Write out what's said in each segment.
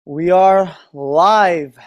We are live.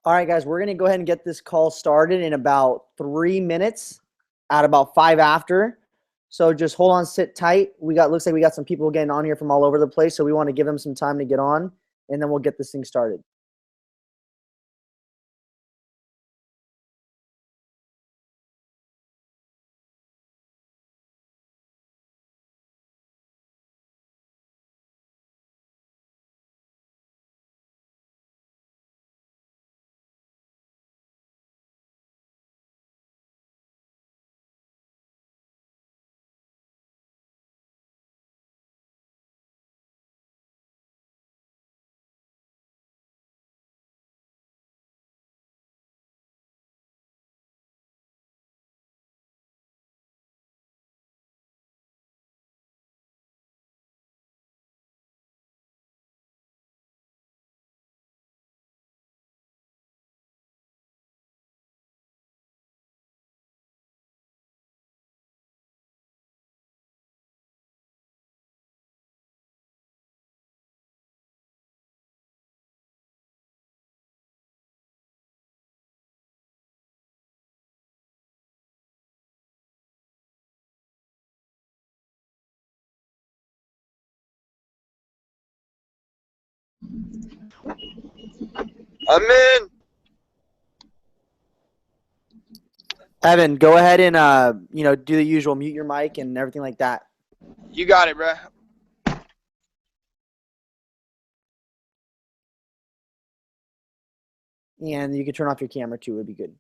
All right, guys, we're going to go ahead and get this call started in about 3 minutes at about five after. So just hold on, sit tight. Looks like we got some people getting on here from all over the place. So we want to give them some time to get on and then we'll get this thing started. I'm in. Evan, go ahead and do the usual, mute your mic and everything like that. You got it, bro. And you can turn off your camera too, would be good.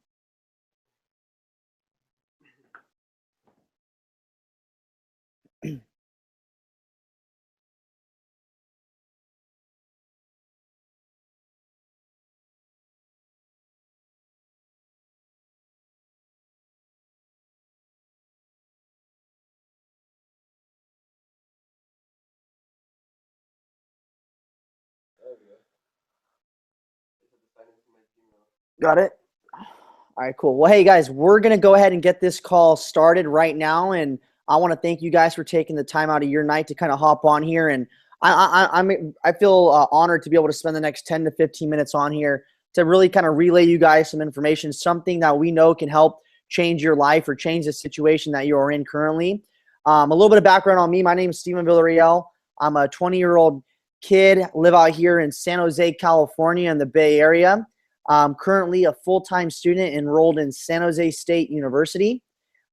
Got it? All right, cool. Well, hey guys, we're gonna go ahead and get this call started right now, and I want to thank you guys for taking the time out of your night to kind of hop on here. And I feel honored to be able to spend the next 10 to 15 minutes on here to really kind of relay you guys some information, something that we know can help change your life or change the situation that you are in currently. A little bit of background on me: my name is Steven Villarreal. I'm a 20-year-old kid, live out here in San Jose, California, in the Bay Area. I'm currently a full-time student enrolled in San Jose State University.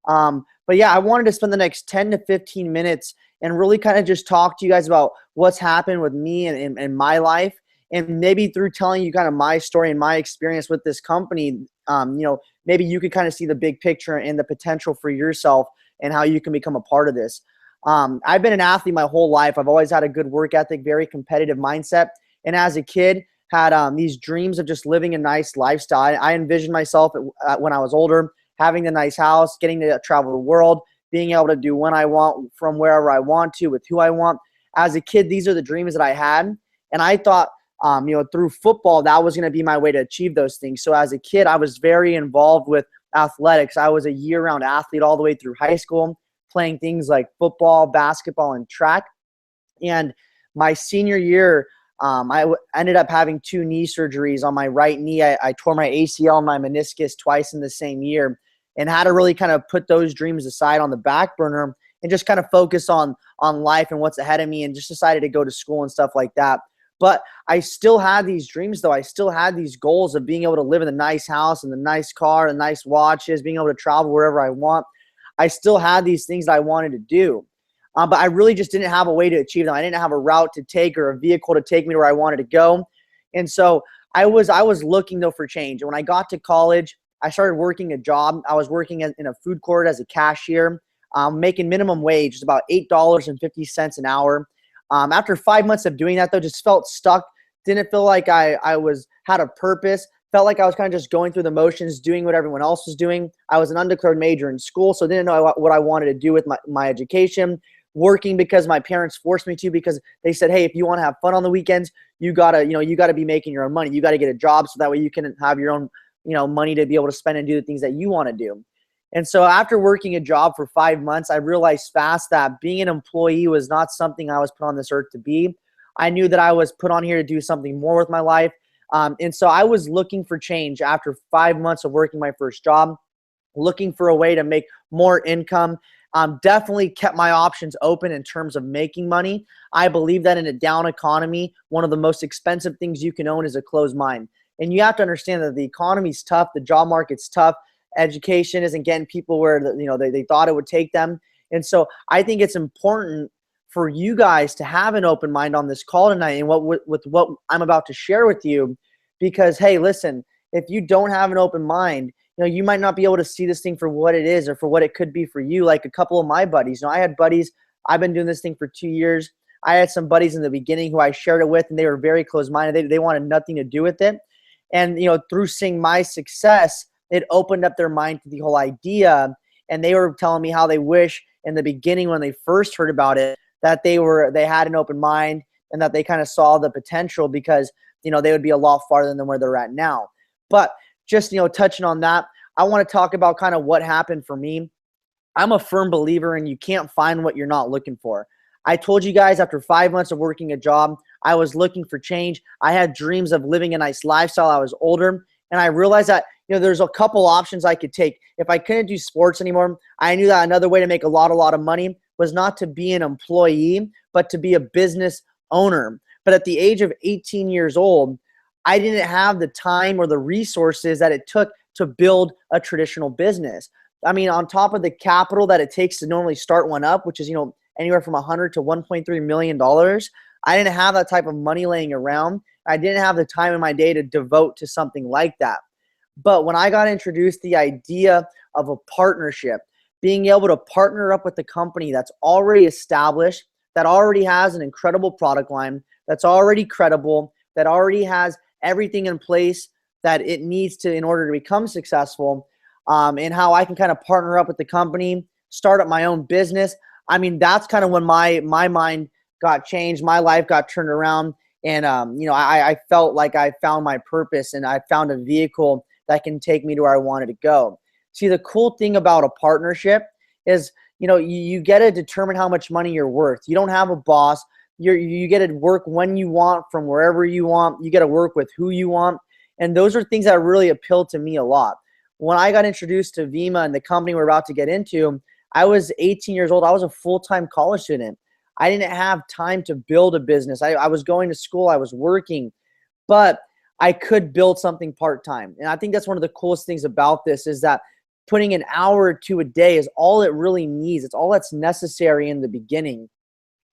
But yeah, I wanted to spend the next 10 to 15 minutes and really kind of just talk to you guys about what's happened with me and my life. And maybe through telling you kind of my story and my experience with this company, maybe you could kind of see the big picture and the potential for yourself and how you can become a part of this. I've been an athlete my whole life. I've always had a good work ethic, very competitive mindset. And as a kid, had these dreams of just living a nice lifestyle. I envisioned myself when I was older, having a nice house, getting to travel the world, being able to do when I want, from wherever I want to, with who I want. As a kid, these are the dreams that I had. And I thought, through football, that was going to be my way to achieve those things. So as a kid, I was very involved with athletics. I was a year-round athlete all the way through high school, playing things like football, basketball, and track. And my senior year, ended up having 2 knee surgeries on my right knee. I tore my ACL and my meniscus twice in the same year, and had to really kind of put those dreams aside on the back burner and just kind of focus on life and what's ahead of me, and just decided to go to school and stuff like that. But I still had these dreams, though. I still had these goals of being able to live in a nice house and the nice car, the nice watches, being able to travel wherever I want. I still had these things that I wanted to do. But I really just didn't have a way to achieve them. I didn't have a route to take or a vehicle to take me to where I wanted to go. And so I was looking, though, for change. And when I got to college, I started working a job. I was working in a food court as a cashier, making minimum wage, it's about $8.50 an hour. After 5 months of doing that, though, just felt stuck. Didn't feel like I had a purpose. Felt like I was kind of just going through the motions, doing what everyone else was doing. I was an undeclared major in school, so didn't know what I wanted to do with my education. Working because my parents forced me to, because they said, hey, if you want to have fun on the weekends, you gotta be making your own money. You gotta get a job so that way you can have your own, money to be able to spend and do the things that you want to do. And so after working a job for 5 months, I realized fast that being an employee was not something I was put on this earth to be. I knew that I was put on here to do something more with my life. And so I was looking for change after 5 months of working my first job, looking for a way to make more income. Definitely kept my options open in terms of making money. I believe that in a down economy, one of the most expensive things you can own is a closed mind. And you have to understand that the economy's tough, the job market's tough, education isn't getting people where they thought it would take them. And so I think it's important for you guys to have an open mind on this call tonight and with what I'm about to share with you, because hey, listen, if you don't have an open mind, you might not be able to see this thing for what it is or for what it could be for you. Like a couple of my buddies, I had buddies, I've been doing this thing for 2 years. I had some buddies in the beginning who I shared it with, and they were very close-minded. They wanted nothing to do with it. And, through seeing my success, it opened up their mind to the whole idea. And they were telling me how they wish in the beginning, when they first heard about it, that they had an open mind and that they kind of saw the potential, because, they would be a lot farther than where they're at now. But just, touching on that, I want to talk about kind of what happened for me. I'm a firm believer in you can't find what you're not looking for. I told you guys, after 5 months of working a job, I was looking for change. I had dreams of living a nice lifestyle. I was older, and I realized that, there's a couple options I could take. If I couldn't do sports anymore, I knew that another way to make a lot of money was not to be an employee, but to be a business owner. But at the age of 18 years old, I didn't have the time or the resources that it took to build a traditional business. I mean, on top of the capital that it takes to normally start one up, which is, anywhere from $100 to $1.3 million, I didn't have that type of money laying around. I didn't have the time in my day to devote to something like that. But when I got introduced the idea of a partnership, being able to partner up with a company that's already established, that already has an incredible product line, that's already credible, that already has everything in place that it needs to in order to become successful, and how I can kind of partner up with the company, start up my own business. I mean, that's kind of when my mind got changed, my life got turned around, and I felt like I found my purpose, and I found a vehicle that can take me to where I wanted to go. See, the cool thing about a partnership is, you get to determine how much money you're worth. You don't have a boss. You get to work when you want, from wherever you want. You get to work with who you want. And those are things that really appeal to me a lot. When I got introduced to Vemm and the company we're about to get into, I was 18 years old. I was a full-time college student. I didn't have time to build a business. I was going to school. I was working. But I could build something part-time. And I think that's one of the coolest things about this is that putting an hour or two a day is all it really needs. It's all that's necessary in the beginning.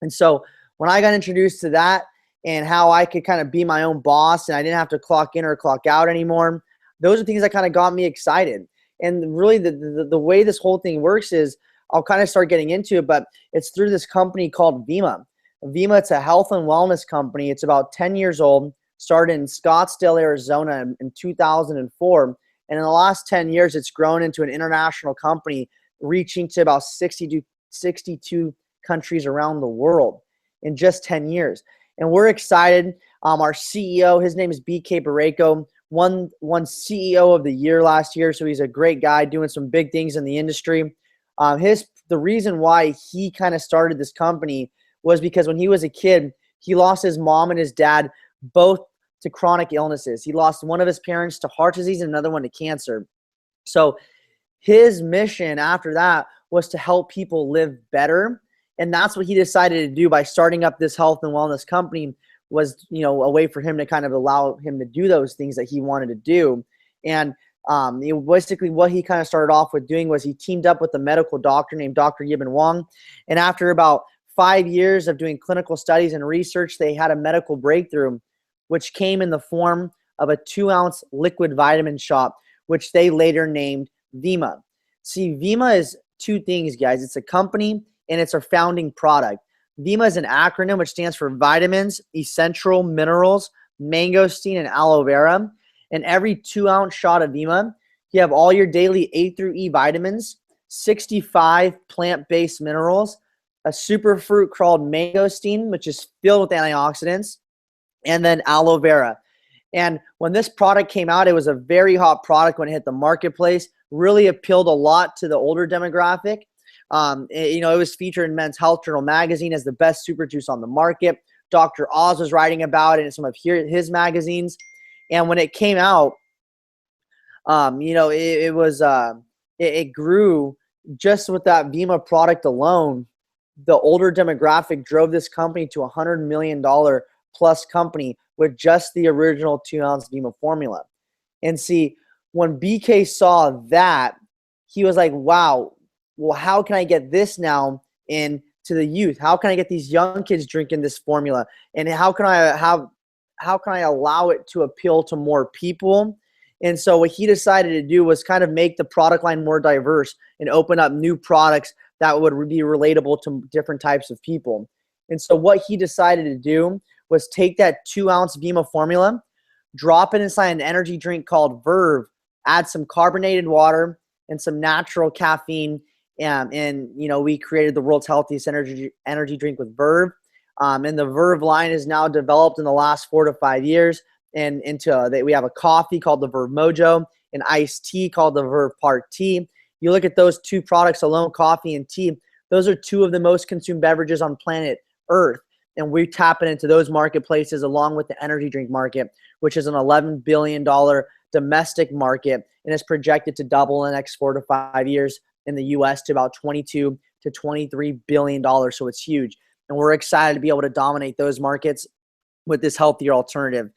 And so when I got introduced to that and how I could kind of be my own boss and I didn't have to clock in or clock out anymore, those are things that kind of got me excited. And really the way this whole thing works is I'll kind of start getting into it, but it's through this company called Vemm. Vemm, it's a health and wellness company. It's about 10 years old, started in Scottsdale, Arizona in 2004. And in the last 10 years, it's grown into an international company, reaching to about 62 countries around the world in just 10 years. And we're excited. Our CEO, his name is BK Barreco, won CEO of the year last year. So he's a great guy doing some big things in the industry. The reason why he kind of started this company was because when he was a kid, he lost his mom and his dad both to chronic illnesses. He lost one of his parents to heart disease and another one to cancer. So his mission after that was to help people live better. And that's what he decided to do by starting up this health and wellness company, was, a way for him to kind of allow him to do those things that he wanted to do. And basically what he kind of started off with doing was he teamed up with a medical doctor named Dr. Yibin Wang. And after about 5 years of doing clinical studies and research, they had a medical breakthrough, which came in the form of a 2-ounce liquid vitamin shot, which they later named Vemm. See, Vemm is two things, guys. It's a company and it's a founding product. Vemm is an acronym which stands for vitamins, essential minerals, mangosteen, and aloe vera. And every 2-ounce shot of Vemm, you have all your daily A through E vitamins, 65 plant-based minerals, a superfruit called mangosteen, which is filled with antioxidants, and then aloe vera. And when this product came out, it was a very hot product when it hit the marketplace, really appealed a lot to the older demographic. It was featured in Men's Health Journal magazine as the best super juice on the market. Dr. Oz was writing about it in some of his magazines. And when it came out, it grew just with that Vemm product alone. The older demographic drove this company to $100 million plus company with just the original 2-ounce Vemm formula. And see, when BK saw that, he was like, wow, well, how can I get this now into the youth? How can I get these young kids drinking this formula? And how can I allow it to appeal to more people? And so what he decided to do was kind of make the product line more diverse and open up new products that would be relatable to different types of people. And so what he decided to do was take that 2-ounce Vemm formula, drop it inside an energy drink called Verve, add some carbonated water and some natural caffeine, and we created the world's healthiest energy drink with Verve. And the Verve line is now developed in the last 4 to 5 years, and we have a coffee called the Verve Mojo, an iced tea called the Verve Park Tea. You look at those two products alone, coffee and tea, those are two of the most consumed beverages on planet Earth. And we're tapping into those marketplaces along with the energy drink market, which is an $11 billion domestic market and is projected to double in the next 4 to 5 years in the U.S. to about $22 to $23 billion. So it's huge. And we're excited to be able to dominate those markets with this healthier alternative.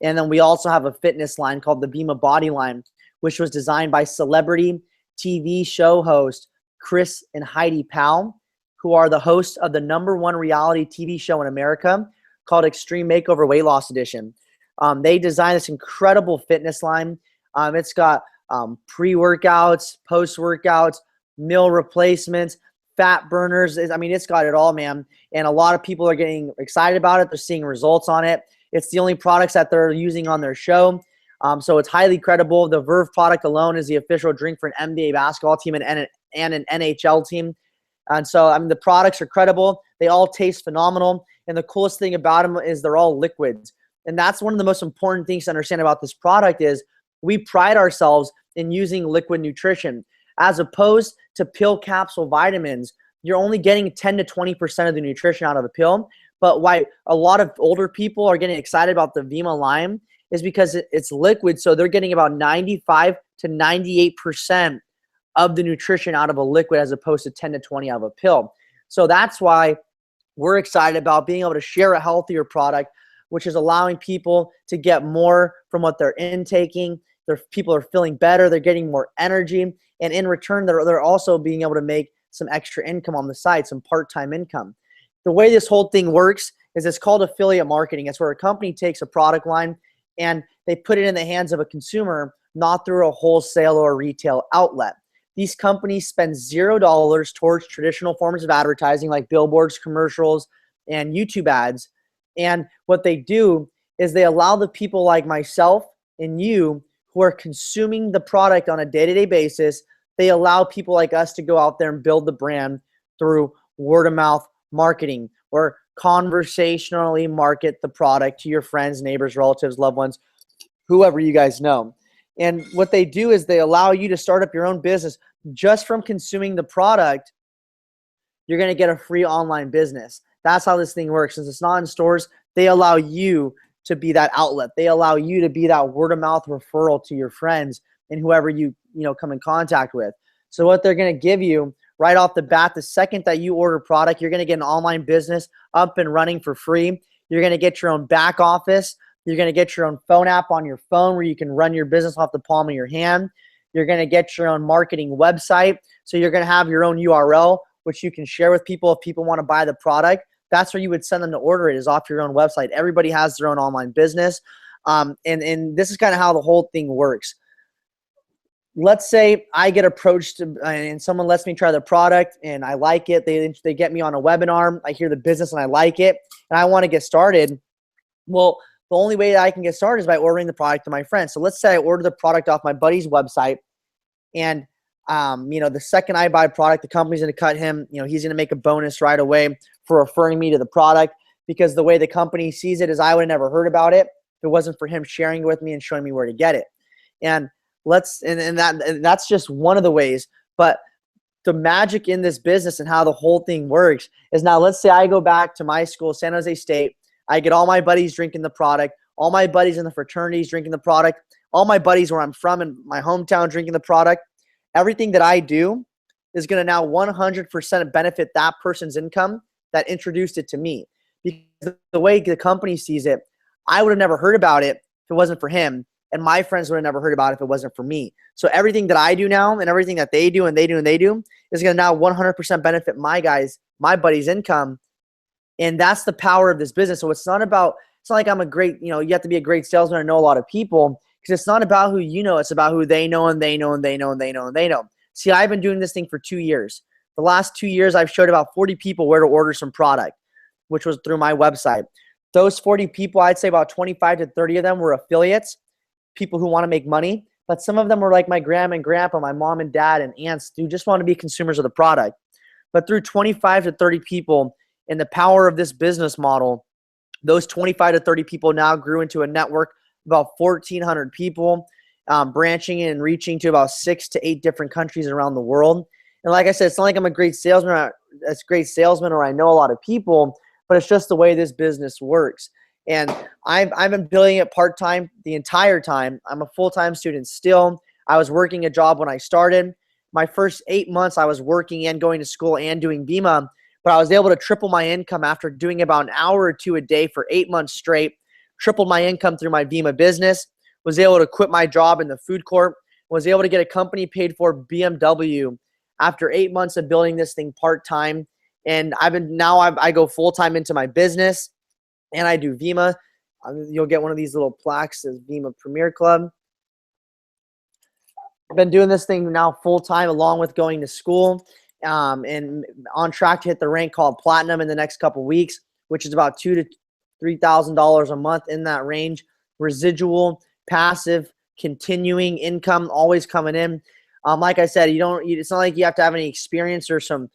And then we also have a fitness line called the Vemm Body line, which was designed by celebrity TV show host Chris and Heidi Powell, who are the hosts of the #1 reality TV show in America called Extreme Makeover Weight Loss Edition. They designed this incredible fitness line. It's got pre-workouts, post-workouts, meal replacements, fat burners. It's got it all, man. And a lot of people are getting excited about it. They're seeing results on it. It's the only products that they're using on their show. So it's highly credible. The Verve product alone is the official drink for an NBA basketball team and an NHL team. And so, the products are credible. They all taste phenomenal. And the coolest thing about them is they're all liquids. And that's one of the most important things to understand about this product is We pride ourselves in using liquid nutrition as opposed to pill capsule vitamins. You're only getting 10 to 20% of the nutrition out of a pill. But why a lot of older people are getting excited about the Vema Lime is because it's liquid. So they're getting about 95 to 98% of the nutrition out of a liquid as opposed to 10 to 20 out of a pill. So that's why we're excited about being able to share a healthier product, which is allowing people to get more from what they're intaking. People are feeling better. They're getting more energy. And in return, they're also being able to make some extra income on the side, some part-time income. The way this whole thing works is it's called affiliate marketing. It's where a company takes a product line and they put it in the hands of a consumer, not through a wholesale or retail outlet. These companies spend $0 towards traditional forms of advertising like billboards, commercials, and YouTube ads. And what they do is they allow the people like myself and you who are consuming the product on a day-to-day basis, they allow people like us to go out there and build the brand through word-of-mouth marketing or conversationally market the product to your friends, neighbors, relatives, loved ones, whoever you guys know. And what they do is they allow you to start up your own business just from consuming the product. You're going to get a free online business. That's how this thing works. Since it's not in stores, they allow you to be that outlet. They allow you to be that word of mouth referral to your friends and whoever you come in contact with. So what they're going to give you right off the bat, the second that you order product, you're going to get an online business up and running for free. You're going to get your own back office. You're going to get your own phone app on your phone where you can run your business off the palm of your hand. You're going to get your own marketing website. So you're going to have your own URL, which you can share with people if people want to buy the product. That's where you would send them to order it, is off your own website. Everybody has their own online business. And this is kind of how the whole thing works. Let's say I get approached and someone lets me try the product and I like it. They get me on a webinar. I hear the business and I like it and I want to get started. Well, the only way that I can get started is by ordering the product to my friends. So let's say I order the product off my buddy's website and the second I buy product, the company's going to cut him, he's going to make a bonus right away for referring me to the product, because the way the company sees it is I would have never heard about it if it wasn't for him sharing it with me and showing me where to get it. And that's just one of the ways. But the magic in this business and how the whole thing works is, now let's say I go back to my school, San Jose State. I get all my buddies drinking the product, all my buddies in the fraternities drinking the product, all my buddies where I'm from in my hometown drinking the product. Everything that I do is going to now 100% benefit that person's income that introduced it to me. Because the way the company sees it, I would have never heard about it if it wasn't for him. And my friends would have never heard about it if it wasn't for me. So everything that I do now and everything that they do and they do and they do is going to now 100% benefit my buddy's income. And that's the power of this business. So it's not like I'm a great, you have to be a great salesman and know a lot of people, because it's not about who you know. It's about who they know and they know and they know and they know and they know. See, I've been doing this thing for 2 years. The last 2 years, I've showed about 40 people where to order some product, which was through my website. Those 40 people, I'd say about 25 to 30 of them were affiliates, people who want to make money. But some of them were like my grandma and grandpa, my mom and dad and aunts who just want to be consumers of the product. But through 25 to 30 people and the power of this business model, those 25 to 30 people now grew into a network of about 1,400 people, branching and reaching to about 6 to 8 different countries around the world. And like I said, it's not like I'm a great salesman or I know a lot of people, but it's just the way this business works. And I've been building it part-time the entire time. I'm a full-time student still. I was working a job when I started. My first 8 months, I was working and going to school and doing Vema, but I was able to triple my income after doing about an hour or two a day for 8 months straight. Tripled my income through my Vema business, was able to quit my job in the food court, was able to get a company paid for BMW after 8 months of building this thing part-time. And I go full-time into my business and I do Vema. You'll get one of these little plaques that says Vema Premier Club. I've been doing this thing now full-time along with going to school, and on track to hit the rank called Platinum in the next couple weeks, which is about $2,000 to $3,000 a month, in that range. Residual, passive, continuing income always coming in. Like I said, it's not like you have to have any experience or some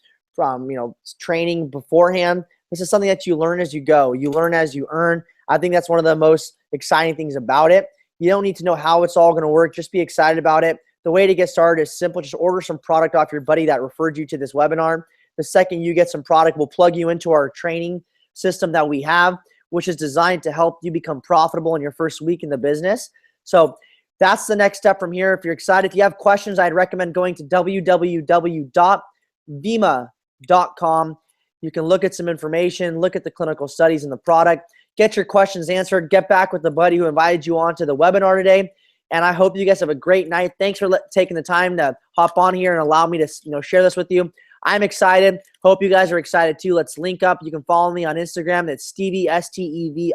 training beforehand. This is something that you learn as you go. You learn as you earn. I think that's one of the most exciting things about it. You don't need to know how it's all going to work. Just be excited about it. The way to get started is simple. Just order some product off your buddy that referred you to this webinar. The second you get some product, we'll plug you into our training system that we have, which is designed to help you become profitable in your first week in the business. So that's the next step from here. If you're excited, if you have questions, I'd recommend going to www.vemma.com. You can look at some information, look at the clinical studies and the product, get your questions answered, get back with the buddy who invited you onto the webinar today. And I hope you guys have a great night. Thanks for taking the time to hop on here and allow me to share this with you. I'm excited. Hope you guys are excited too. Let's link up. You can follow me on Instagram. That's Stevie, STEVIIE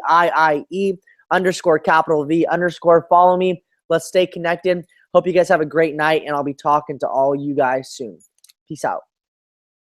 _V_. Follow me. Let's stay connected. Hope you guys have a great night, and I'll be talking to all you guys soon. Peace out.